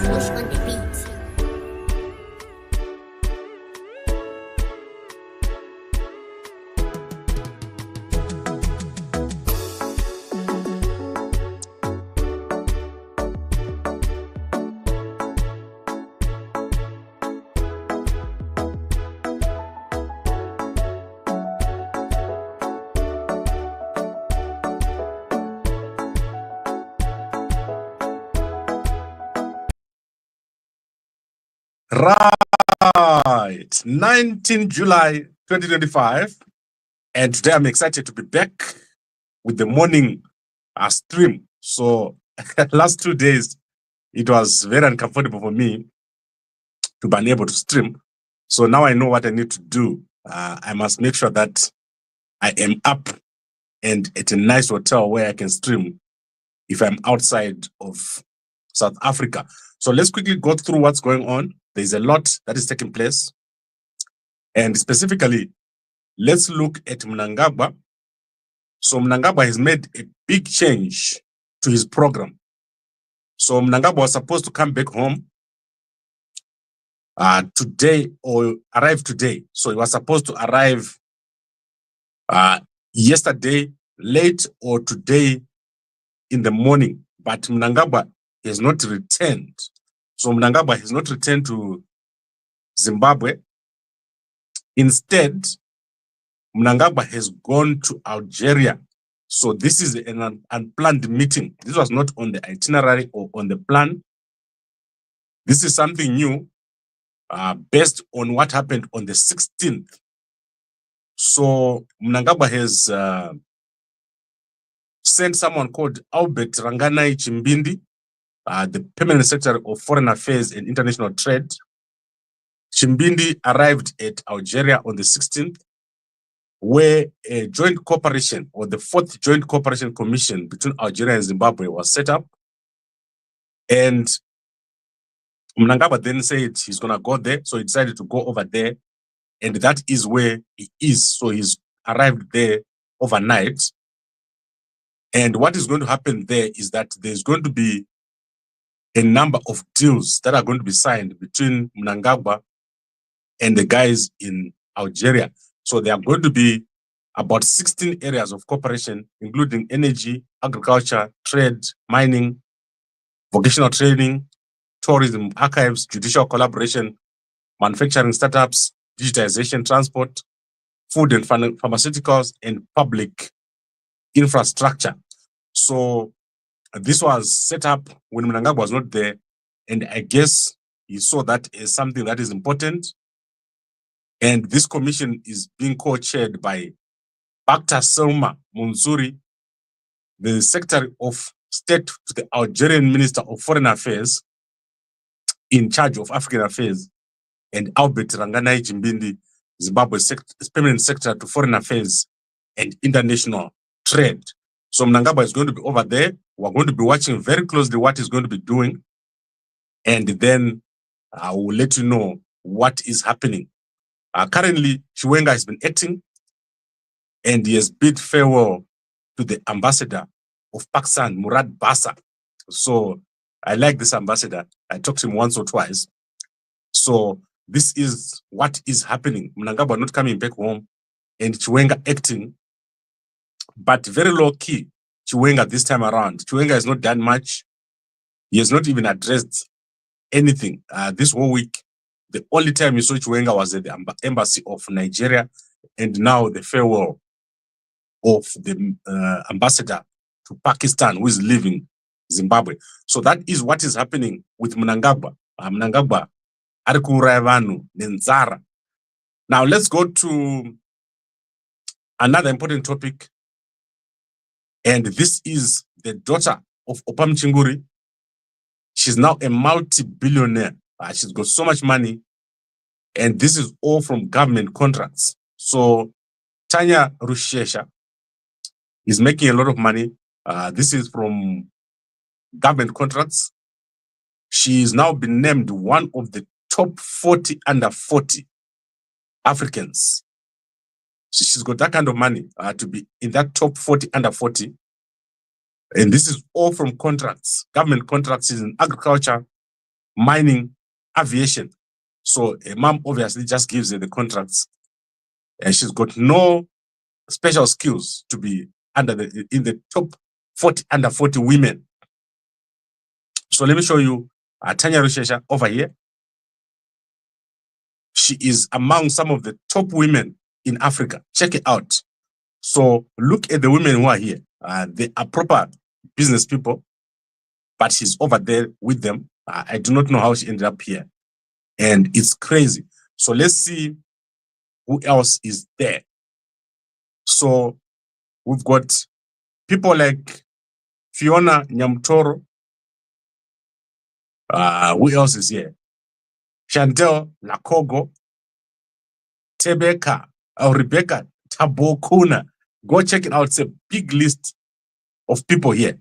Push on the beat. Right, 19 July 2025, and today I'm excited to be back with the morning stream. So last 2 days, it was very uncomfortable for me to be unable to stream. So now I know what I need to do. I must make sure that I am up and at a nice hotel where I can stream if I'm outside of South Africa. So let's quickly go through what's going on. There's a lot that is taking place. And specifically, let's look at Mnangagwa. So Mnangagwa has made a big change to his program. So Mnangagwa was supposed to come back home today or arrive today. So he was supposed to arrive yesterday late or today in the morning. But Mnangagwa has not returned. So Mnangagwa has not returned to Zimbabwe. Instead, Mnangagwa has gone to Algeria. So this is an unplanned meeting. This was not on the itinerary or on the plan. This is something new based on what happened on the 16th. So Mnangagwa has sent someone called Albert Ranganai Chimbindi, the Permanent Secretary of Foreign Affairs and International Trade. Chimbindi arrived at Algeria on the 16th, where a joint cooperation or the 4th Joint Cooperation Commission between Algeria and Zimbabwe was set up. And Mnangagwa then said he's going to go there. So he decided to go over there. And that is where he is. So he's arrived there overnight. And what is going to happen there is that there's going to be a number of deals that are going to be signed between Mnangagwa and the guys in Algeria. So there are going to be about 16 areas of cooperation, including energy, agriculture, trade, mining, vocational training, tourism, archives, judicial collaboration, manufacturing startups, digitization, transport, food and pharmaceuticals, and public infrastructure. So this was set up when Mnangagwa was not there, and I guess he saw that as something that is important. And this commission is being co-chaired by Dr. Selma Munzuri, the Secretary of State to the Algerian Minister of Foreign Affairs in charge of African Affairs, and Albert Ranganai Chimbindi, Zimbabwe's Permanent Secretary to Foreign Affairs and International Trade. So Mnangagwa is going to be over there. We're going to be watching very closely what he's going to be doing. And then I will let you know what is happening. Currently, Chiwenga has been acting, and he has bid farewell to the ambassador of Pakistan, Murad Basa. So I like this ambassador. I talked to him once or twice. So this is what is happening. Mnangagwa not coming back home, and Chiwenga acting, but very low key. Chiwenga this time around. Chiwenga has not done much. He has not even addressed anything. This whole week, the only time you saw Chiwenga was at the embassy of Nigeria, and now the farewell of the ambassador to Pakistan, who is leaving Zimbabwe. So that is what is happening with Mnangagwa. Mnangagwa, Arikurayavanu, Nenzara. Now let's go to another important topic. And this is the daughter of Oppah Muchinguri. She's now a multi-billionaire. She's got so much money. And this is all from government contracts. So Tania Rushesha is making a lot of money. This is from government contracts. She has now been named one of the top 40 under 40 Africans. So she's got that kind of money to be in that top 40 under 40. And this is all from contracts. Government contracts is in agriculture, mining, aviation. So a mom obviously just gives her the contracts, and she's got no special skills to be in the top 40 under 40 women. So let me show you Tania Rushesha over here. She is among some of the top women in Africa. Check it out. So look at the women who are here. They are proper business people, but she's over there with them. I do not know how she ended up here. And it's crazy. So let's see who else is there. So we've got people like Fiona Nyamtoro. Who else is here? Chantel Nakogo, Rebecca Tabokuna. Go check it out. It's a big list of people here.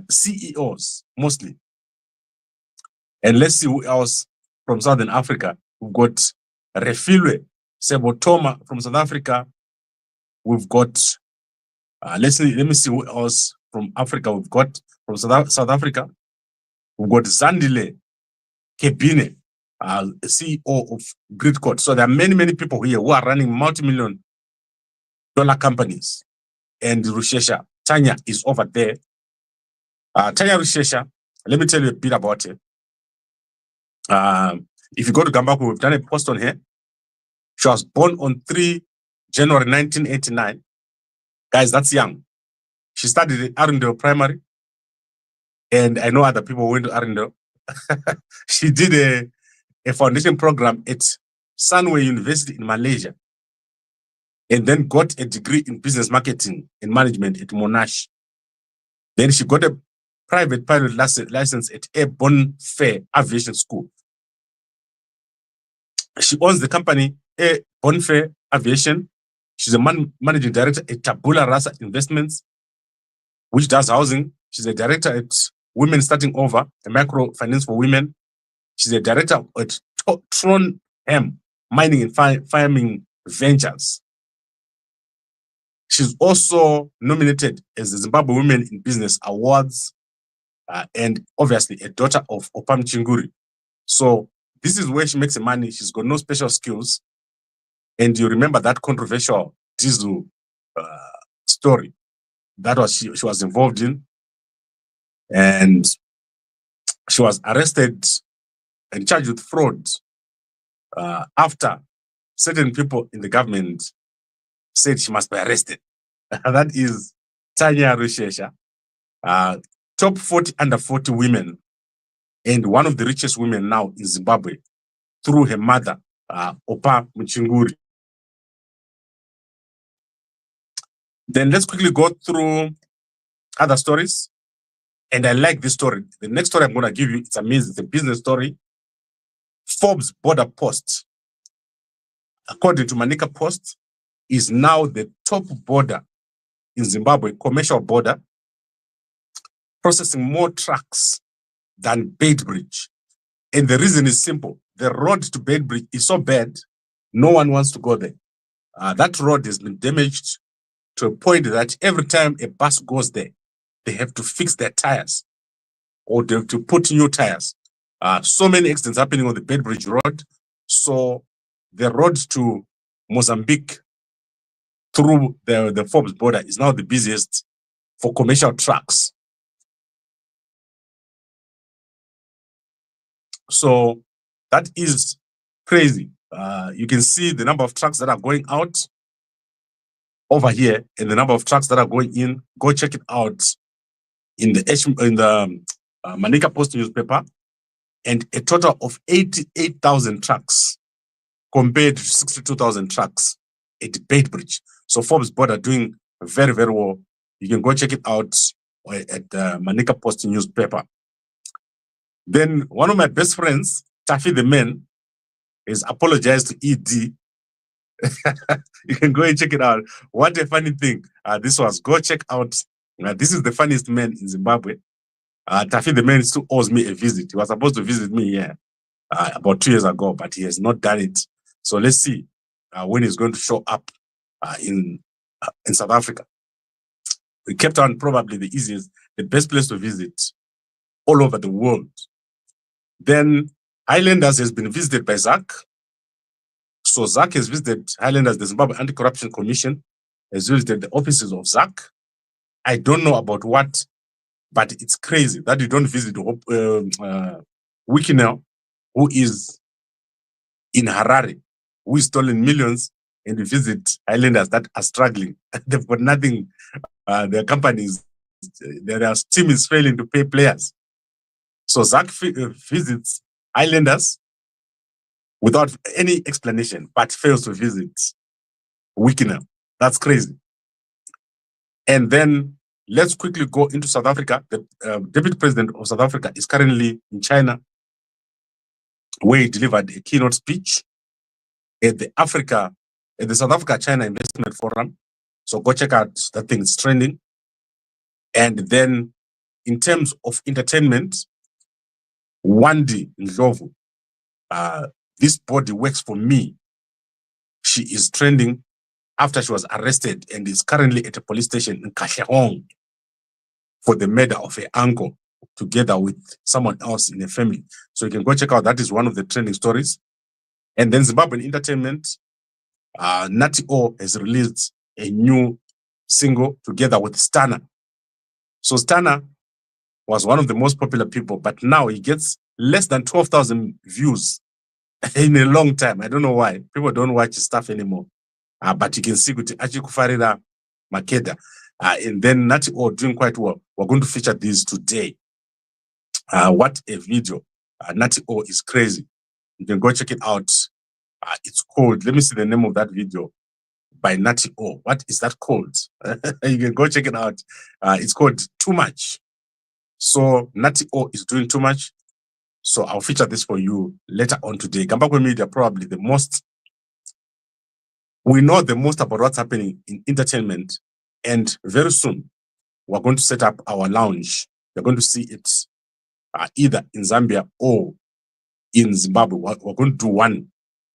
CEOs, mostly. And let's see who else from Southern Africa. We've got Refilwe Sebotoma from South Africa. We've got, let me see who else from Africa we've got from South Africa. We've got Zandile Kebine, CEO of Gridcourt. So there are many, many people here who are running multi-million-dollar companies. And Rushesha, Tanya is over there. Tanya Rushesha, let me tell you a bit about it. If you go to Gambakwe, we've done a post on her. She was born on 3 January 1989. Guys, that's young. She studied at Arundel Primary. And I know other people who went to Arundel. She did a foundation program at Sunway University in Malaysia. And then got a degree in business marketing and management at Monash. Then she got a private pilot license at Bonfare Aviation School. She owns the company Bonfare Aviation. She's a managing director at Tabula Rasa Investments, which does housing. She's a director at Women Starting Over, a microfinance for women. She's a director at Tronhem, mining and farming ventures. She's also nominated as the Zimbabwe Women in Business Awards, and obviously a daughter of Oppah Muchinguri. So this is where she makes the money. She's got no special skills. And you remember that controversial diesel story that was she was involved in. And she was arrested and charged with fraud after certain people in the government said she must be arrested. That is Tania Rushesha, top 40 under 40 women, and one of the richest women now in Zimbabwe through her mother, Oppah Muchinguri. Then let's quickly go through other stories. And I like this story. The next story I'm going to give you, it's amazing. It's a business story. Forbes border post, according to Manica Post, is now the top border in Zimbabwe, commercial border, processing more trucks than Beitbridge. And the reason is simple. The road to Beitbridge is so bad, no one wants to go there. That road has been damaged to a point that every time a bus goes there, they have to fix their tires or they have to put new tires. So many accidents happening on the Beitbridge road. So the road to Mozambique through the Forbes border is now the busiest for commercial trucks. So that is crazy. You can see the number of trucks that are going out over here and the number of trucks that are going in. Go check it out in the Manica Post newspaper. And a total of 88,000 trucks compared to 62,000 trucks at Beitbridge. So Forbes border doing very, very well. You can go check it out at the Manica Post newspaper. Then one of my best friends, Taffy the Man, has apologized to ED. You can go and check it out. What a funny thing this was. Go check out. This is the funniest man in Zimbabwe. Taffy the Man still owes me a visit. He was supposed to visit me here about 2 years ago, but he has not done it. So let's see when he's going to show up in South Africa. Cape Town probably the easiest, the best place to visit all over the world. Then Highlanders has been visited by ZAC. So ZAC has visited Highlanders, the Zimbabwe Anti-Corruption Commission has visited the offices of ZAC. I don't know about what, but it's crazy that you don't visit Wikinel, who is in Harare, who is stolen millions, and you visit Highlanders that are struggling. They've got nothing. Their companies, their team is failing to pay players. So ZAC visits Highlanders without any explanation, but fails to visit Wikinel. That's crazy. And then let's quickly go into South Africa. The Deputy President of South Africa is currently in China, where he delivered a keynote speech at the South Africa-China Investment Forum. So go check out that thing, it's trending. And then in terms of entertainment, Wandi Ndlovu, this body works for me. She is trending after she was arrested and is currently at a police station in Katlehong for the murder of her uncle, together with someone else in the family. So you can go check out, that is one of the trending stories. And then Zimbabwean entertainment, Natty O has released a new single together with Stana. So Stana was one of the most popular people, but now he gets less than 12,000 views in a long time. I don't know why. People don't watch his stuff anymore. But you can see kuti achikufarira Makeda. And then Natty O doing quite well. We're going to feature these today. What a video. Natty O is crazy. You can go check it out. It's called, let me see the name of that video by Natty O. What is that called? You can go check it out. It's called Too Much. So Natty O is doing too much. So I'll feature this for you later on today. Gambakwe Media, probably the most, we know the most about what's happening in entertainment. And very soon, we're going to set up our lounge. You're going to see it either in Zambia or in Zimbabwe. We're going to do one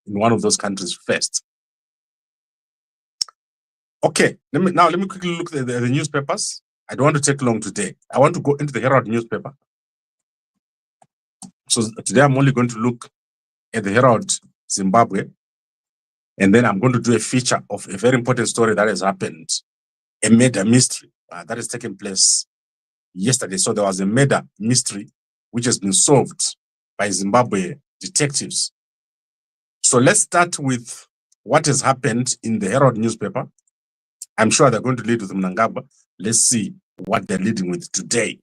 in one of those countries first. Okay, let me quickly look at the newspapers. I don't want to take long today. I want to go into the Herald newspaper. So today I'm only going to look at the Herald Zimbabwe, and then I'm going to do a feature of a very important story that has happened, a murder mystery that has taken place yesterday. So there was a murder mystery which has been solved by Zimbabwe detectives. So let's start with what has happened in the Herald newspaper. I'm sure they're going to lead with Mnangagwa. Let's see what they're leading with today.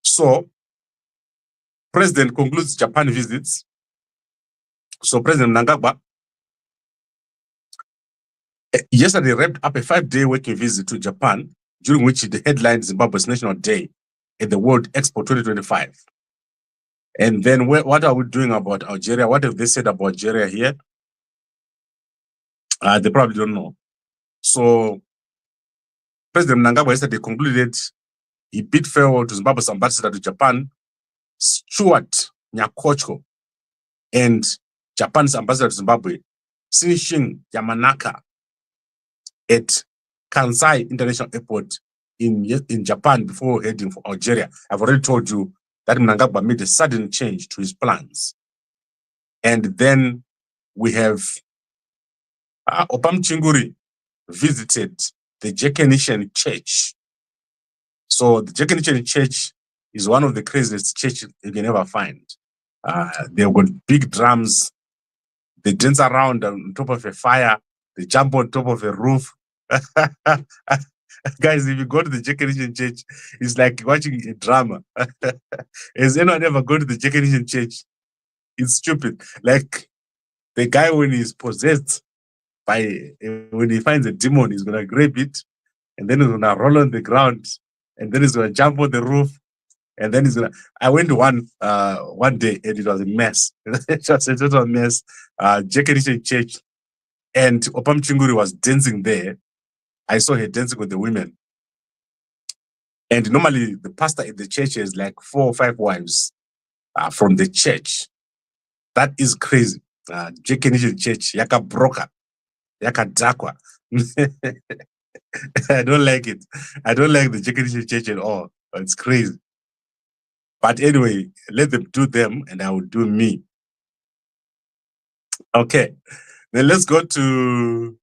So, President concludes Japan visits. So, President Mnangagwa yesterday wrapped up a 5-day working visit to Japan, during which he headlined Zimbabwe's National Day at the World Expo 2025. And then what are we doing about Algeria? What have they said about Algeria here? They probably don't know. So, President Mnangagwa yesterday concluded he bid farewell to Zimbabwe's ambassador to Japan, Stuart Nyakocho, and Japan's ambassador to Zimbabwe, Shinshin Yamanaka, at Kansai International Airport in Japan before heading for Algeria. I've already told you that Mnangagwa made a sudden change to his plans. And then we have Oppah Muchinguri visited the Jekenitian Church. So the Jekenitian Church is one of the craziest churches you can ever find. They've got big drums. They dance around on top of a fire. They jump on top of a roof. Guys, if you go to the Jekenitian Church, it's like watching a drama. Has anyone ever gone to the Jekenitian Church? It's stupid. Like the guy, when he's possessed by, when he finds a demon, he's going to grab it, and then he's going to roll on the ground, and then he's going to jump on the roof, and then he's going to... I went to one day, and it was a mess. It was a total mess. Jekenitian Church, and Oppah Muchinguri was dancing there. I saw her dancing with the women. And normally, the pastor at the church has like 4 or 5 wives from the church. That is crazy. Jekenitian Church, yaka broka, yaka dakwa. I don't like it. I don't like the Jekenitian Church at all. It's crazy. But anyway, let them do them and I will do me. Okay, then let's go to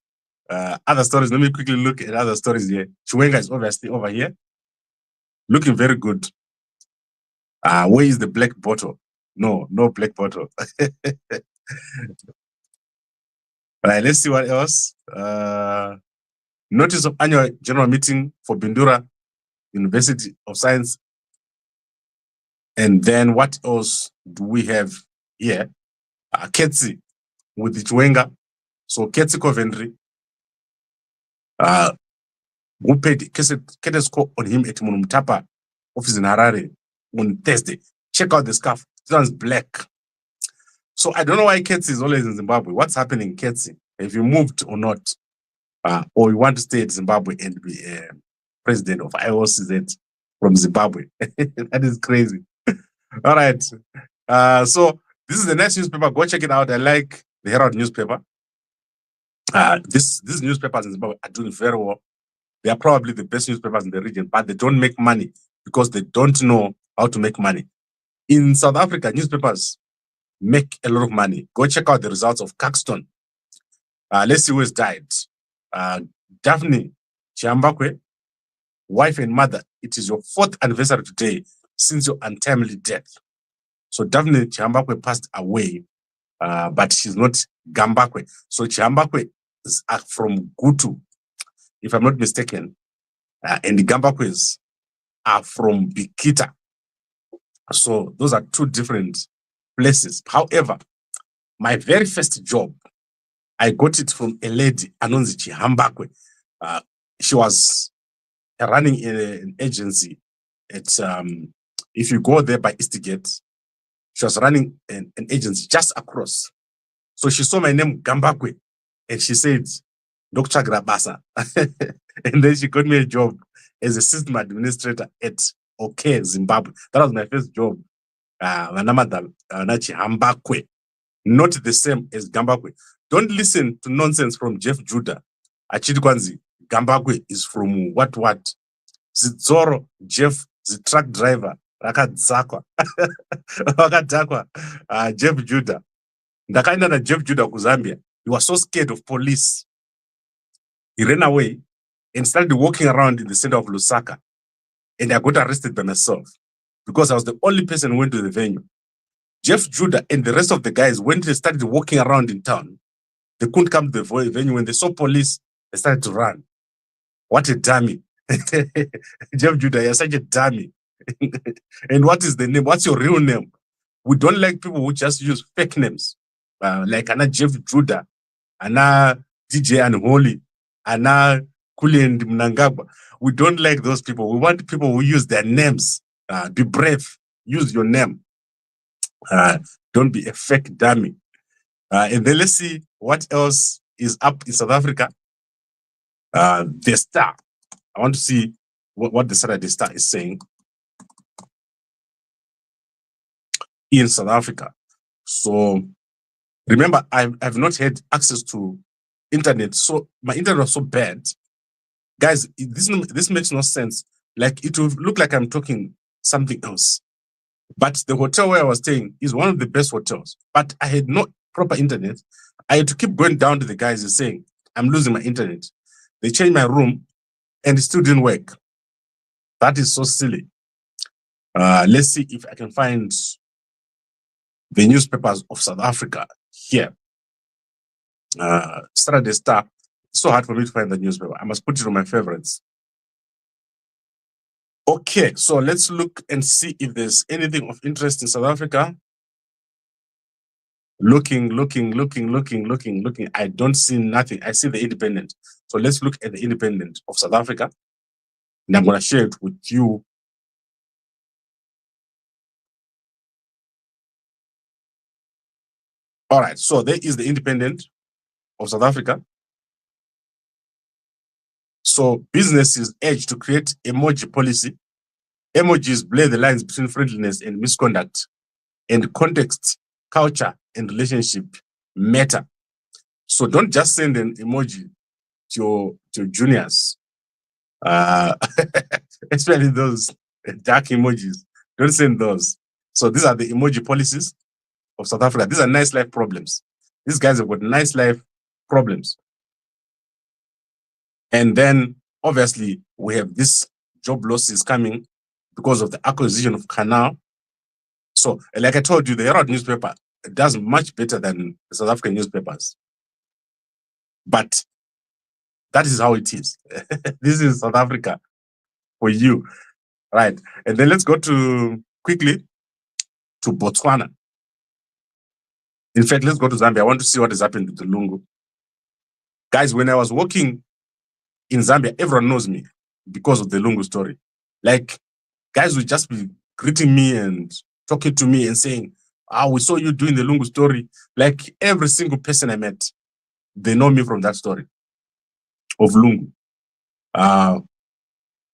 other stories. Let me quickly look at other stories here. Chiwenga is obviously over here. Looking very good. Where is the black bottle? No black bottle. All right, let's see what else. Notice of annual general meeting for Bindura University of Science. And then what else do we have here? Ketsi with the Chiwenga. So Ketsi Coventry. Who paid Ketes call on him at Munumtapa office in Harare on Thursday. Check out the scarf. This one's black. So I don't know why Ketsi is always in Zimbabwe. What's happening in Ketsi? Have you moved or not? Or you want to stay in Zimbabwe and be president of IOCZ from Zimbabwe? That is crazy. All right. So this is the next newspaper. Go check it out. I like the Herald newspaper. These newspapers in Zimbabwe are doing very well. They are probably the best newspapers in the region, but they don't make money because they don't know how to make money. In South Africa, newspapers make a lot of money. Go check out the results of Caxton. Let's see who has died. Daphne Gambakwe, wife and mother. It is your 4th anniversary today since your untimely death. So Daphne Gambakwe passed away, but she's not Gambakwe. So Gambakwe is from Gutu, if I'm not mistaken, and the Gambakwes are from Bikita. So those are 2 different places. However, my very first job, I got it from a lady, Anonzi Chihambakwe. She was running an agency at, if you go there by Eastigate, she was running an agency just across. So she saw my name, Gambakwe, and she said, Dr. Grabasa. And then she got me a job as a system administrator at OK Zimbabwe. That was my first job. Hambakwe. Not the same as Gambakwe. Don't listen to nonsense from Jeff Judah. Achidikwanzi, Gambakwe is from what? Zidzoro, Jeff, the truck driver, Rakadzakwa. Wakadzakwa, Jeff Judah. Ndakaenda na Jeff Judah ku Zambia. He was so scared of police. He ran away and started walking around in the center of Lusaka. And I got arrested by myself because I was the only person who went to the venue. Jeff Judah and the rest of the guys, when they started walking around in town, they couldn't come to the venue. When they saw police, they started to run. What a dummy. Jeff Judah, you're such a dummy. And what is the name? What's your real name? We don't like people who just use fake names. Like Anna Jeff Judah, Anna DJ and Holy, Anna Kuli and Mnangagwa. We don't like those people. We want people who use their names. Be brave. Use your name. Don't be a fake dummy. And then let's see what else is up in South Africa. The Star. I want to see what the Saturday Star is saying in South Africa. So remember, I've not had access to internet. So my internet was so bad. Guys, this makes no sense. Like, it will look like I'm talking something else. But the hotel where I was staying is one of the best hotels. But I had no proper internet. I had to keep going down to the guys and saying, I'm losing my internet. They changed my room and it still didn't work. That is so silly. Let's see if I can find the newspapers of South Africa here. Saturday Star. It's so hard for me to find the newspaper. I must put it on my favorites. Okay, so let's look and see if there's anything of interest in South Africa. Looking. I don't see nothing. I see the Independent. So let's look at the Independent of South Africa. And I'm going to share it with you. All right, so there is the Independent of South Africa. So businesses urge to create emoji policy. Emojis blur the lines between friendliness and misconduct, and context, culture, and relationship matter. So don't just send an emoji to your juniors, especially those dark emojis. Don't send those. So these are the emoji policies of South Africa. These are nice life problems. These guys have got nice life problems. And then obviously we have this job losses coming because of the acquisition of Canal. So like I told you, the Herald newspaper does much better than the South African newspapers. But that is how it is. This is South Africa for you. Right. And then let's go quickly to Botswana. In fact, let's go to Zambia. I want to see what has happened with the Lungu. Guys, when I was working in Zambia, everyone knows me because of the Lungu story. Like, guys would just be greeting me and talking to me and saying, we saw you doing the Lungu story. Like, every single person I met, they know me from that story of Lungu.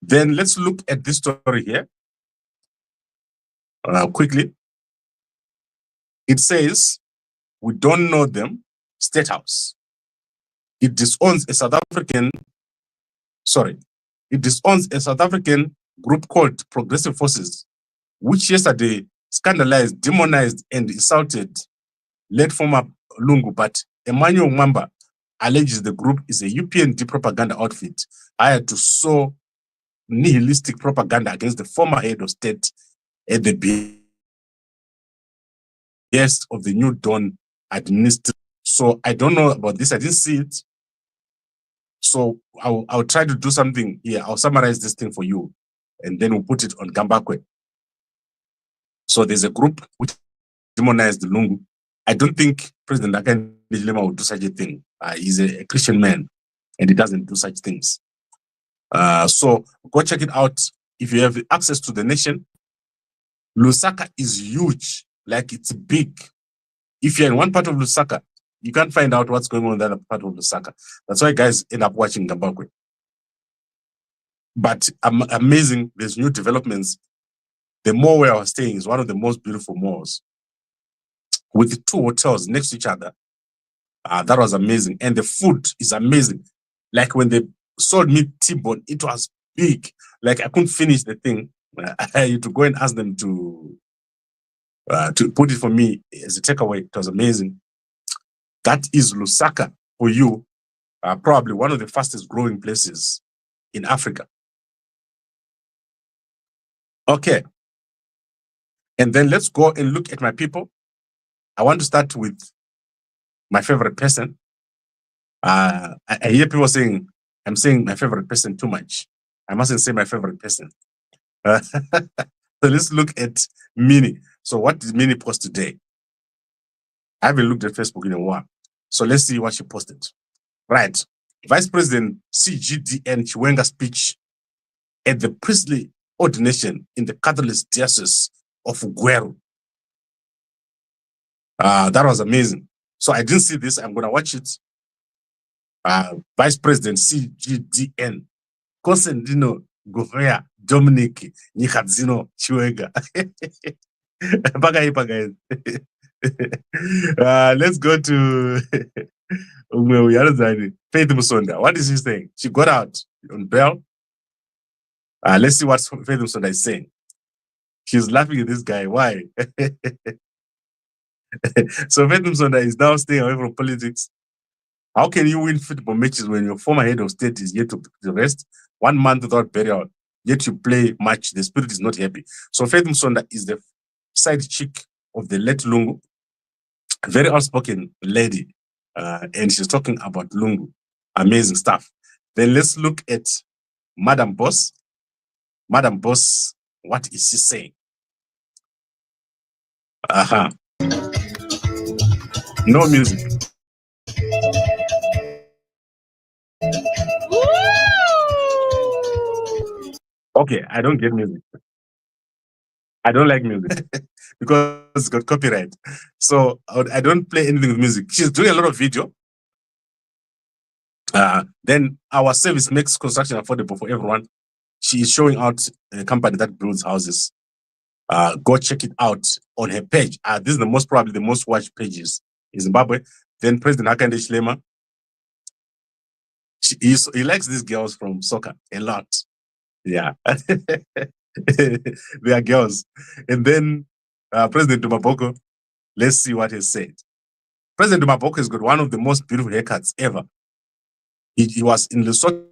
Then let's look at this story here quickly. It says, we don't know them, State House. It disowns a South African group called Progressive Forces, which yesterday scandalized, demonized, and insulted late former Lungu, but Emmanuel Muchecheterwa alleges the group is a UPND propaganda outfit hired to sow nihilistic propaganda against the former head of state at the behest of the new Dawn administration. So I don't know about this. I didn't see it. So I'll try to do something here. I'll summarize this thing for you, and then we'll put it on Gambakwe. So there's a group which demonized the Lungu. I don't think President Akandilema would do such a thing. He's a Christian man, and he doesn't do such things. So go check it out. If you have access to the nation, Lusaka is huge, like it's big. If you're in one part of Lusaka, you can't find out what's going on in the other part of Lusaka. That's why guys end up watching Gambakwe. But amazing, there's new developments. The mall where I was staying is one of the most beautiful malls with 2 hotels next to each other. That was amazing. And the food is amazing. Like when they sold me T-bone, it was big. Like I couldn't finish the thing. I had to go and ask them to put it for me as a takeaway. It was amazing. That is Lusaka for you. Probably one of the fastest growing places in Africa. Okay. And then let's go and look at my people. I want to start with my favorite person. I hear people saying, I'm saying my favorite person too much. I mustn't say my favorite person. So let's look at Minnie. So what did Minnie post today? I haven't looked at Facebook in a while. So let's see what she posted. Right. Vice President CGDN Chiwenga speech at the priestly ordination in the Catholic Diocese of Gweru. That was amazing. So I didn't see this. I'm going to watch it. Vice President CGDN Kosendino Govea Dominic Nikadzino Chiwenga. Let's go to Faith Musonda. What is he saying? She got out on bail. Let's see what Faith Musonda is saying. She's laughing at this guy. Why? So Faith Musonda is now staying away from politics. How can you win football matches when your former head of state is yet to rest 1 month without burial? Yet you play match, the spirit is not happy. So Faith Musonda is the side chick of the late Lungu, a very outspoken lady, and she's talking about Lungu. Amazing stuff. Then let's look at Madam Boss. Madam Boss, what is she saying? No music. Okay, I don't get music. I don't like music because it's got copyright. So I don't play anything with music. She's doing a lot of video. Then our service makes construction affordable for everyone. She is showing out a company that builds houses. Go check it out on her page. This is probably the most watched pages in Zimbabwe. Then President Hakainde Hichilema. He likes these girls from soccer a lot. Yeah. They are girls. And then President Dumaboko, let's see what he said. President Dumaboko has got one of the most beautiful haircuts ever. He was in Lesotho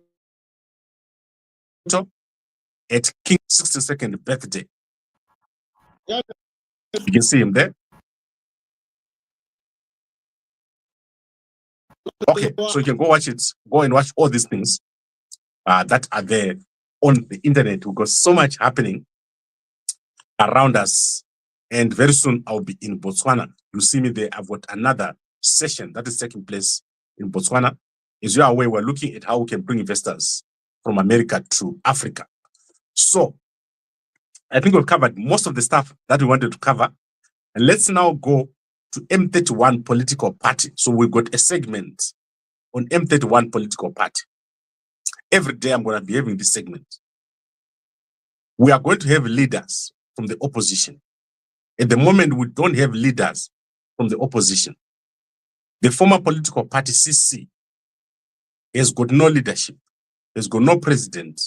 at King's 62nd birthday. You can see him there. Okay, so you can go watch it. Go and watch all these things that are there on the internet. We've got so much happening around us. And very soon I'll be in Botswana. You see me there. I've got another session that is taking place in Botswana. As you are aware, we're looking at how we can bring investors from America to Africa. So I think we've covered most of the stuff that we wanted to cover. And let's now go to M31 political party. So we've got a segment on M31 political party. Every day I'm going to be having this segment. We are going to have leaders from the opposition. At the moment, we don't have leaders from the opposition. The former political party, CC, has got no leadership, has got no president,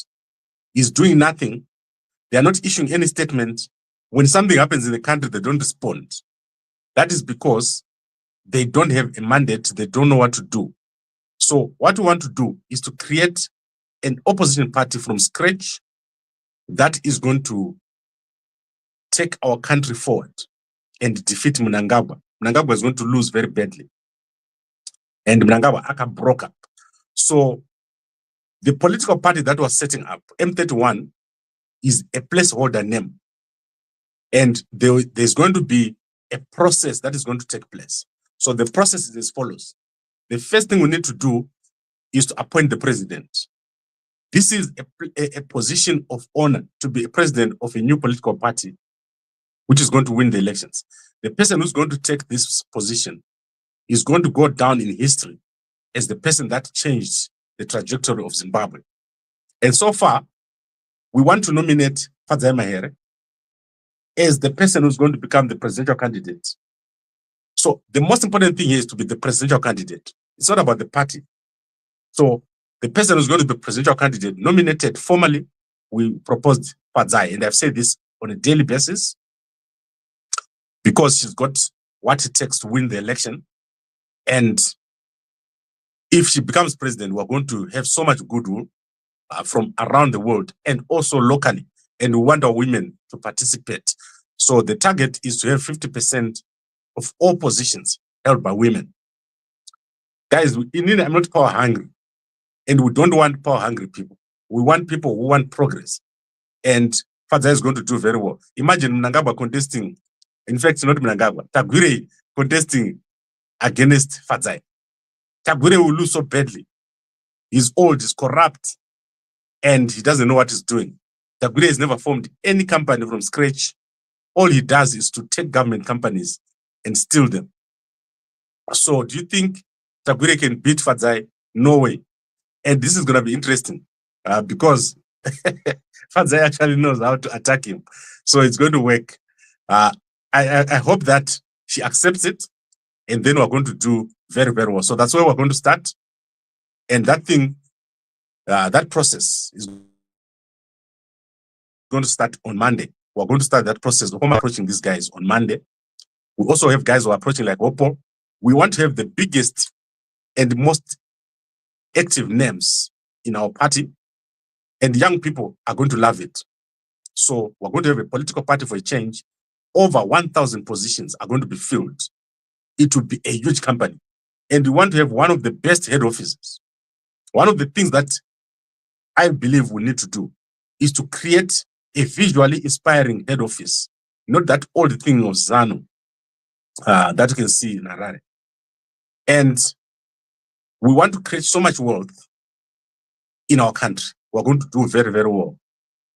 is doing nothing. They are not issuing any statement. When something happens in the country, they don't respond. That is because they don't have a mandate, they don't know what to do. So what we want to do is to create an opposition party from scratch that is going to take our country forward and defeat Mnangagwa. Mnangagwa is going to lose very badly. And Mnangagwa Aka broke up. So the political party that was setting up, M31, is a placeholder name. And there's going to be a process that is going to take place. So the process is as follows. The first thing we need to do is to appoint the president. This is a position of honor to be a president of a new political party, which is going to win the elections. The person who's going to take this position is going to go down in history as the person that changed the trajectory of Zimbabwe. And so far, we want to nominate Fadzai Mahere as the person who's going to become the presidential candidate. So the most important thing here is to be the presidential candidate. It's not about the party. So the person who's going to be presidential candidate nominated formally, we proposed Fadzai, and I've said this on a daily basis because she's got what it takes to win the election. And if she becomes president, we're going to have so much goodwill from around the world and also locally. And we want our women to participate. So the target is to have 50% of all positions held by women. Guys, in India, I'm not power hungry. And we don't want power hungry people. We want people who want progress. And Fadzai is going to do very well. Imagine Mnangagwa contesting, in fact, not Mnangagwa, Tagwire contesting against Fadzai. Tagwire will lose so badly. He's old, he's corrupt, and he doesn't know what he's doing. Tagwire has never formed any company from scratch. All he does is to take government companies and steal them. So do you think Tagwire can beat Fadzai? No way. And this is going to be interesting because Fadzai actually knows how to attack him. So it's going to work. I hope that she accepts it, and then we're going to do very, very well. So that's where we're going to start. And that thing, that process is going to start on Monday. We're going to start that process. I'm approaching these guys on Monday. We also have guys who are approaching like Oppah. We want to have the biggest and most active names in our party, and young people are going to love it. So we're going to have a political party for a change. Over 1,000 positions are going to be filled. It will be a huge company. And we want to have one of the best head offices. One of the things that I believe we need to do is to create a visually inspiring head office, not that old thing of ZANU that you can see in Harare. And we want to create so much wealth in our country. We're going to do very, very well.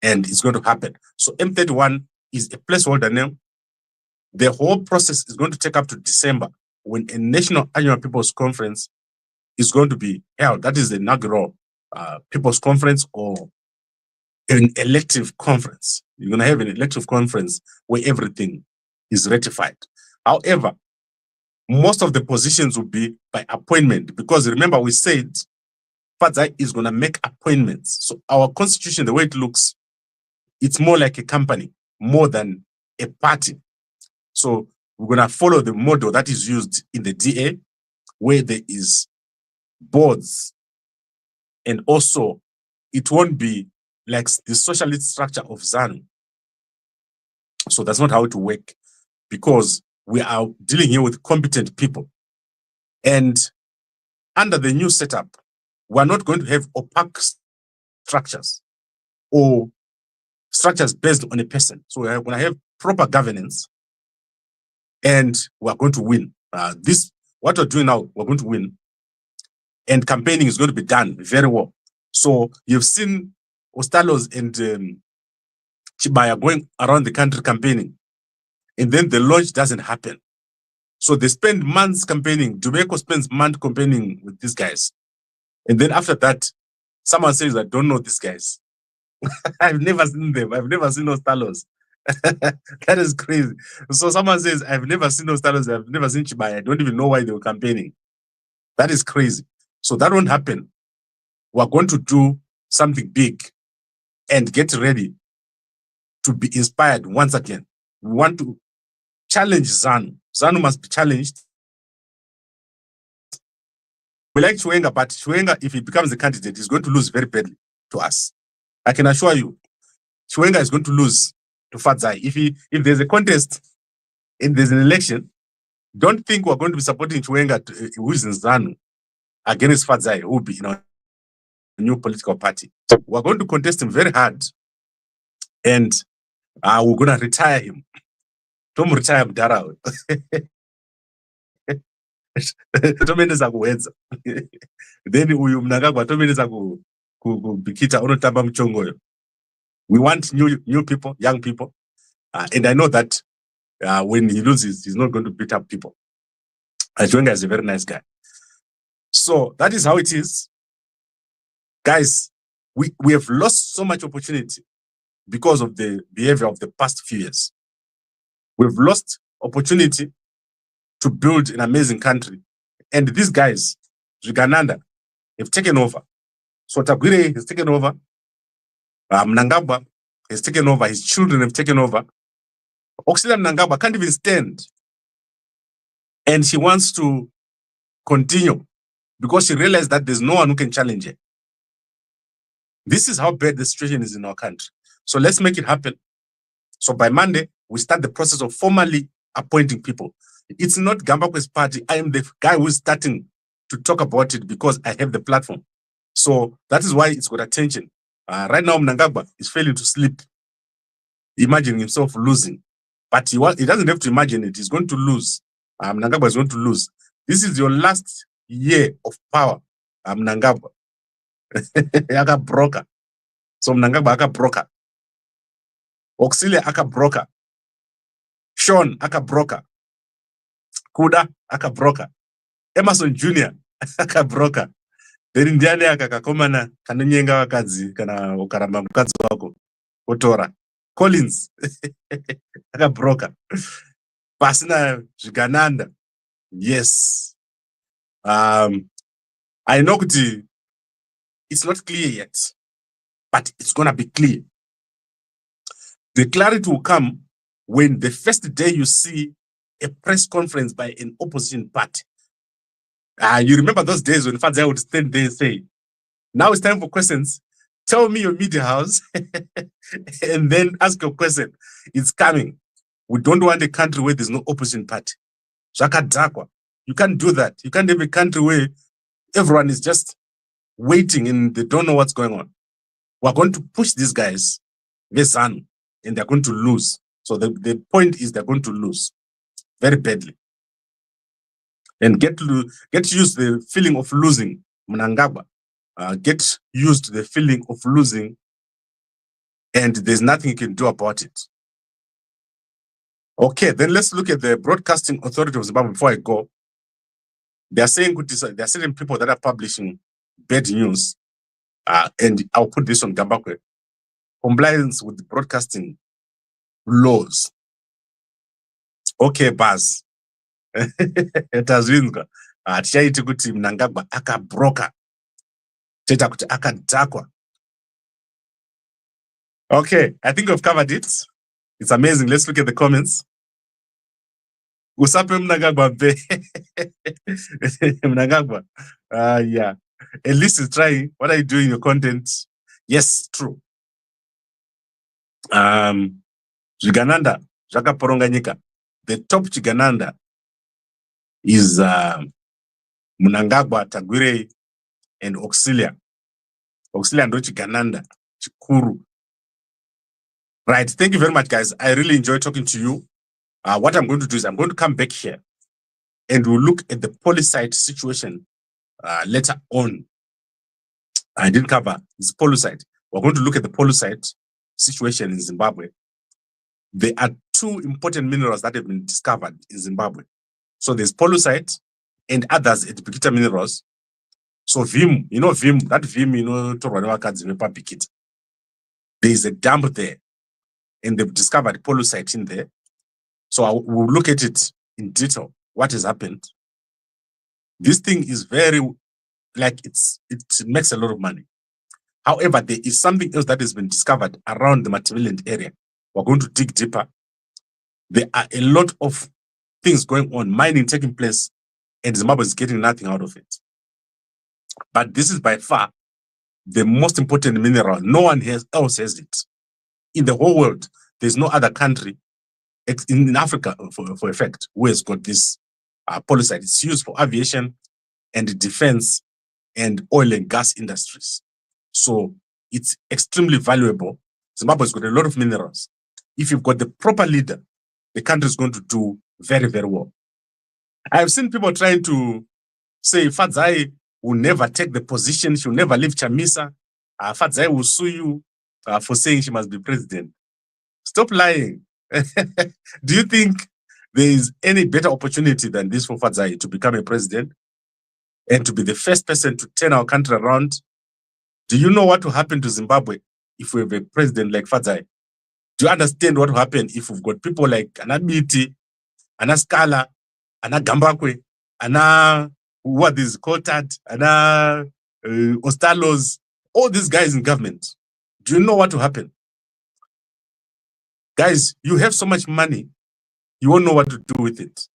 And it's going to happen. So M31 is a placeholder name. The whole process is going to take up to December when a National Annual People's Conference is going to be held. That is the inaugural People's Conference or an elective conference. You're going to have an elective conference where everything is ratified. However, most of the positions will be by appointment because remember we said Fadzai is going to make appointments. So our constitution, the way it looks, it's more like a company, more than a party. So we're going to follow the model that is used in the DA, where there is boards, and also it won't be like the socialist structure of ZANU. So that's not how it will work, because we are dealing here with competent people. And under the new setup, we're not going to have opaque structures or structures based on a person. So we're going to have proper governance, and we're going to win. What we're doing now, we're going to win. And campaigning is going to be done very well. So you've seen Ostalos and Chibaya going around the country campaigning, and then the launch doesn't happen. So they spend months campaigning. Dumeko spends months campaigning with these guys. And then after that, someone says, I don't know these guys. I've never seen them. I've never seen Ostalos. That is crazy. So someone says, I've never seen Ostalos. I've never seen Chibaya. I don't even know why they were campaigning. That is crazy. So that won't happen. We're going to do something big and get ready to be inspired once again. We want to challenge ZANU. ZANU must be challenged. We like Chiwenga, but Chiwenga, if he becomes the candidate, he's going to lose very badly to us. I can assure you, Chiwenga is going to lose to Fadzai. If there's a contest and there's an election, don't think we're going to be supporting Chiwenga, who is in ZANU, against Fadzai, who will be in our new political party. So we're going to contest him very hard, and we're going to retire him. Don't retire Mdara. Tomeneza kuwedza. Then uyu Mnangagwa tomeneza kubikita unotamba mchongoyo. We want new people, young people, and I know that when he loses, he's not going to beat up people. Chiwenga is a very nice guy. So that is how it is. Guys, we have lost so much opportunity because of the behavior of the past few years. We've lost opportunity to build an amazing country. And these guys, Jigananda, have taken over. So Tabula has taken over. Mnangagwa has taken over. His children have taken over. Oxila Mnangagwa can't even stand. And she wants to continue because she realized that there's no one who can challenge her. This is how bad the situation is in our country. So let's make it happen. So by Monday, we start the process of formally appointing people. It's not Gambakwe's party. I am the guy who is starting to talk about it because I have the platform. So that is why it's got attention. Right now, Mnangagwa is failing to sleep, imagining himself losing. But he doesn't have to imagine it. He's going to lose. Mnangagwa is going to lose. This is your last year of power, Mnangagwa. Aka broker. So Mnangagwa aka broker. Auxilia aka broker. Sean aka broker. Kuda aka broker. Emerson Jr. aka broker. Then ndiani akakakomana kanonyenga wakadzi kana ukaramba mukadzi wako otora. Collins aka broker. Pasina Zvigananda. Yes. I know kuti it's not clear yet, but it's gonna be clear. The clarity will come when the first day you see a press conference by an opposition party. You remember those days when Fadzai would stand there and say, now it's time for questions. Tell me your media house and then ask your question. It's coming. We don't want a country where there's no opposition party. Zakadakwa. You can't do that. You can't have a country where everyone is just waiting and they don't know what's going on. We're going to push these guys, and they're going to lose. So the point is they're going to lose very badly. And get used to the feeling of losing, Mnangagwa. Get used to the feeling of losing, and there's nothing you can do about it. Okay, then let's look at the Broadcasting Authority of Zimbabwe before I go. They are saying there are certain people that are publishing bad news, and I'll put this on Gambakwe. Compliance with the broadcasting laws. Okay, Baz. Tazvinzwa. Tichaiti kuti Mnangagwa akabroka. Tichaita kuti akadhakwa. Okay, I think we've covered it. It's amazing. Let's look at the comments. Usape Mnangagwa. Mnangagwa. Yeah. At least he's trying. What are you doing in your content? Yes, true. Chigananda, Jakaporonganyika. The top Chigananda is Mnangagwa, Tagwire, and Auxilia. Auxilia and Chigananda, Chikuru. Right. Thank you very much, guys. I really enjoy talking to you. What I'm going to do is I'm going to come back here and we'll look at the polycide situation later on. I didn't cover this polycide. We're going to look at the polycide situation in Zimbabwe. There are two important minerals that have been discovered in Zimbabwe. So there's polycide and others at Bikita Minerals. So Vim, you know Vim, that Vim, you know, Bikita. There is a dump there and they've discovered polycide in there. So we'll look at it in detail, what has happened. This thing is very, like it makes a lot of money. However, there is something else that has been discovered around the Matabeleland area. We're going to dig deeper. There are a lot of things going on, mining taking place, and Zimbabwe is getting nothing out of it. But this is by far the most important mineral. No one else has it. In the whole world, there's no other country in Africa, for effect, who has got this polycide. It's used for aviation and defense and oil and gas industries. So it's extremely valuable. Zimbabwe's got a lot of minerals. If you've got the proper leader, the country is going to do very, very well. I've seen people trying to say Fadzai will never take the position, she'll never leave Chamisa. Fadzai will sue you for saying she must be president. Stop lying. Do you think there is any better opportunity than this for Fadzai to become a president and to be the first person to turn our country around? Do you know what will happen to Zimbabwe if we have a president like Fadzai? Do you understand what will happen if we've got people like Anabiti, Anaskala, Gambakwe, what is Kotat, Ostalos, all these guys in government? Do you know what will happen? Guys, you have so much money, you won't know what to do with it.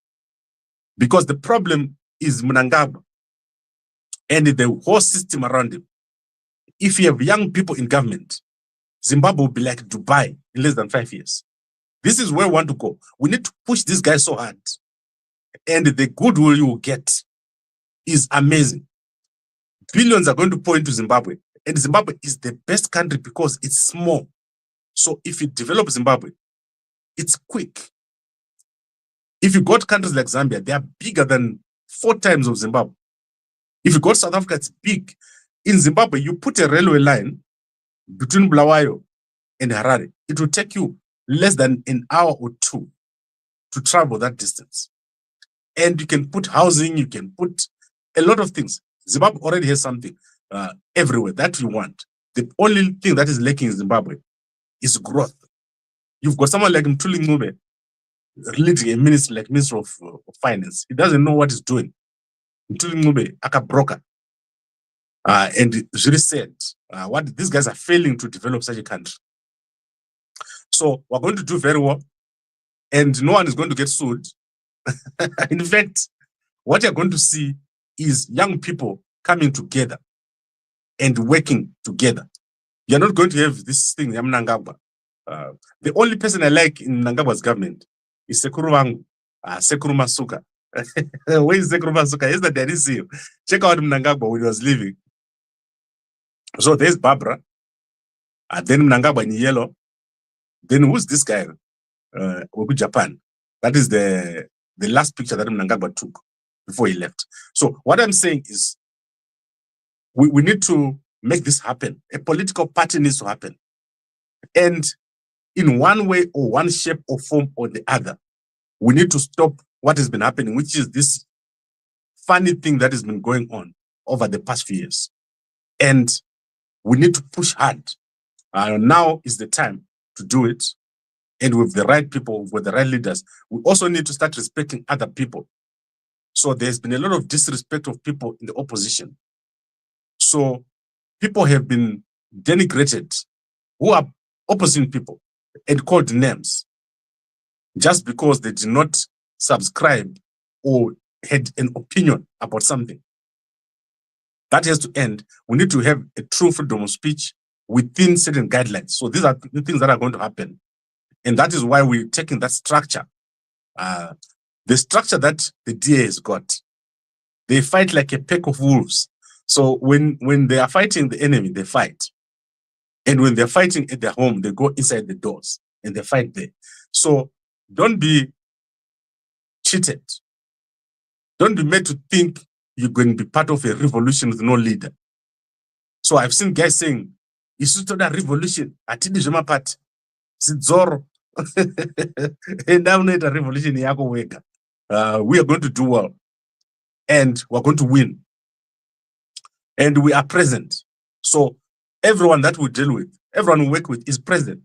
Because the problem is Mnangagwa and the whole system around him. If you have young people in government, Zimbabwe will be like Dubai in less than 5 years. This is where we want to go. We need to push this guy so hard. And the goodwill you will get is amazing. Billions are going to pour into Zimbabwe. And Zimbabwe is the best country because it's small. So if you develop Zimbabwe, it's quick. If you got countries like Zambia, they are bigger than 4 times of Zimbabwe. If you got South Africa, it's big. In Zimbabwe, you put a railway line between Bulawayo and Harare. It will take you less than an hour or 2 to travel that distance. And you can put housing, you can put a lot of things. Zimbabwe already has something everywhere that you want. The only thing that is lacking in Zimbabwe is growth. You've got someone like Mthuli Ncube leading a ministry like Minister of Finance. He doesn't know what he's doing. Mthuli Ncube, aka broker. And Jury said, what these guys are failing to develop such a country. So we're going to do very well, and no one is going to get sued. In fact, what you're going to see is young people coming together and working together. You're not going to have this thing, Mnangagwa. The only person I like in Mnangagwa's government is Sekuru Wangu, Sekuru Masuka. Where is Sekuru Masuka? Yesterday I didn't see him. Check out Mnangagwa when he was leaving. So there's Barbara, then Mnangagwa in yellow. Then who's this guy? Japan. That is the last picture that Mnangagwa took before he left. So what I'm saying is we need to make this happen. A political party needs to happen. And in one way or one shape or form or the other, we need to stop what has been happening, which is this funny thing that has been going on over the past few years. And we need to push hard. Now is the time to do it. And with the right people, with the right leaders, we also need to start respecting other people. So there's been a lot of disrespect of people in the opposition. So people have been denigrated who are opposing people and called names just because they did not subscribe or had an opinion about something. That has to end. We need to have a true freedom of speech within certain guidelines. So these are the things that are going to happen. And that is why we're taking that structure. The structure that the DA has got, they fight like a pack of wolves. So when they are fighting the enemy, they fight. And when they're fighting at their home, they go inside the doors and they fight there. So don't be cheated. Don't be made to think you're going to be part of a revolution with no leader. So I've seen guys saying, "It's not a revolution. Part. Zoro." And now not a revolution. We are going to do well. And we're going to win. And we are present. So everyone that we deal with, everyone we work with is present.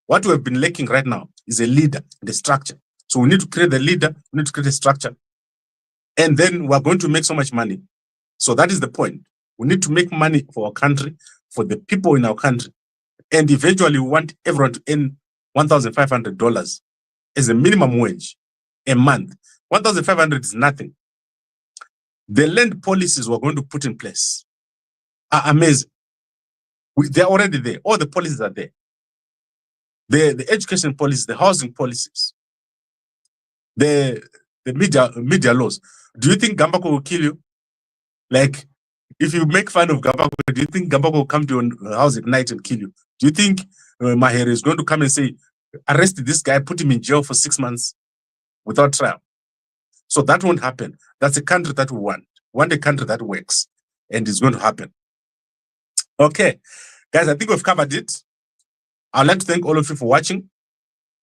What we have been lacking right now is a leader, the structure. So we need to create the leader, we need to create a structure. And then we're going to make so much money. So that is the point. We need to make money for our country, for the people in our country. And eventually we want everyone to earn $1,500 as a minimum wage a month. 1,500 is nothing. The land policies we're going to put in place are amazing. They're already there. All the policies are there. The education policies, the housing policies, the media laws. Do you think Gambakwe will kill you? Like, if you make fun of Gambakwe, do you think Gambakwe will come to your house at night and kill you? Do you think Maher is going to come and say, arrest this guy, put him in jail for 6 months without trial? So that won't happen. That's a country that we want. We want a country that works, and it's going to happen. Okay, guys, I think we've covered it. I'd like to thank all of you for watching.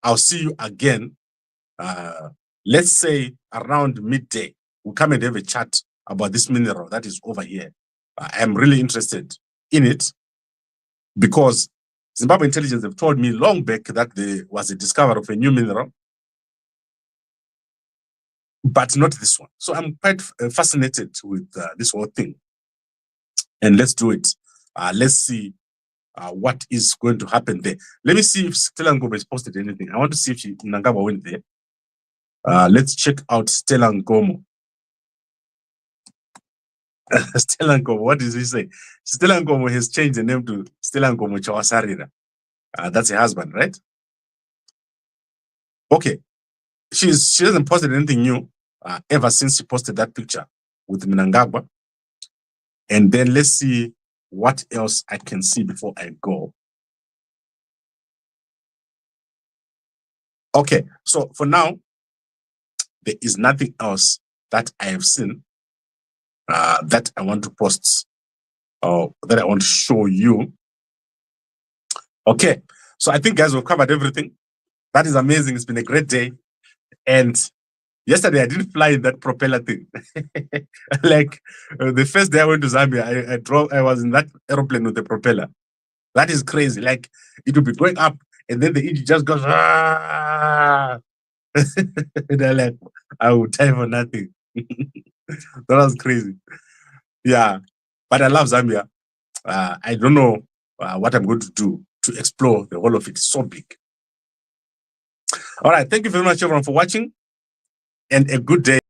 I'll see you again. Let's say around midday, we'll come and have a chat about this mineral that is over here. I'm really interested in it because Zimbabwe intelligence have told me long back that there was a discovery of a new mineral, but not this one. So I'm quite fascinated with this whole thing. And let's do it. Let's see what is going to happen there. Let me see if Stella Ngomo has posted anything. I want to see if Mnangagwa went there. Let's check out Stella Ngomo. Stella Ngomo, what does he say? Stella Ngomo has changed the name to Stella Ngomo Chawasarira. That's her husband, right? Okay. She hasn't posted anything new ever since she posted that picture with Mnangagwa. And then let's see what else I can see before I go. Okay, so for now, there is nothing else that I have seen that I want to post or that I want to show you. Okay, so I think, guys, we've covered everything. That is amazing. It's been a great day. And yesterday, I didn't fly in that propeller thing. Like the first day I went to Zambia, I was in that aeroplane with the propeller. That is crazy. Like it would be going up and then the engine just goes, ah. And I'm like, I would die for nothing. That was crazy. Yeah, but I love Zambia. I don't know what I'm going to do to explore the whole of it. It's so big. All right. Thank you very much, everyone, for watching, and a good day.